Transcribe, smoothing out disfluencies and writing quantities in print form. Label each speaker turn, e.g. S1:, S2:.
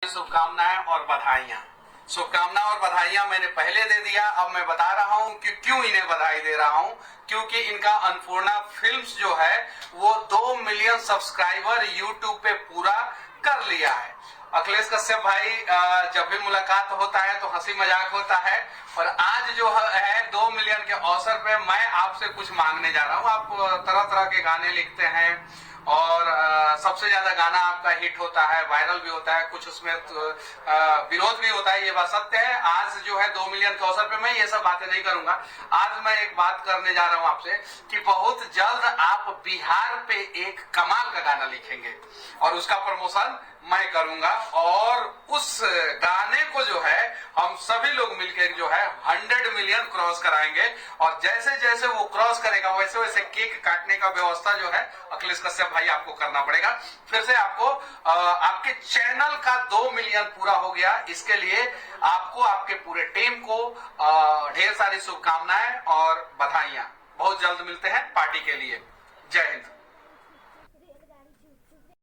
S1: शुभकामनाएं और बधाइयां। शुभकामनाएं और बधाइयां मैंने पहले दे दिया, अब मैं बता रहा हूं कि क्यों इन्हें बधाई दे रहा हूं। क्योंकि इनका अन्नपूर्णा फिल्म्स जो है वो 2 मिलियन सब्सक्राइबर यूट्यूब पे पूरा कर लिया है। अखिलेश कश्यप भाई, जब भी मुलाकात होता है तो हंसी मजाक होता है, और आज जो है 2 मिलियन के अवसर पे मैं आपसे कुछ मांगने जा रहा हूं। आप तरह तरह के गाने लिखते हैं और सबसे ज्यादा गाना आपका हिट होता है, वायरल भी होता है, कुछ उसमें विरोध भी होता है, ये बात सत्य है। आज जो है 2 मिलियन के अवसर पे मैं ये सब बातें नहीं करूंगा। आज मैं एक बात करने जा रहा हूं आपसे कि बहुत जल्द आप बिहार पे एक कमाल का गाना लिखेंगे और उसका प्रमोशन मैं करूंगा, और उस गाने को जो है हम सभी लोग मिलकर जो है 100 मिलियन क्रॉस कराएंगे, और जैसे जैसे वो क्रॉस करेगा वैसे वैसे केक काटने का व्यवस्था जो है अखिलेश कश्यप भाई आपको करना पड़ेगा। फिर से आपको आपके चैनल का 2 मिलियन पूरा हो गया, इसके लिए आपको आपके पूरे टीम को ढेर सारी शुभकामनाएं और बधाइयां। बहुत जल्द मिलते हैं पार्टी के लिए। जय हिंद।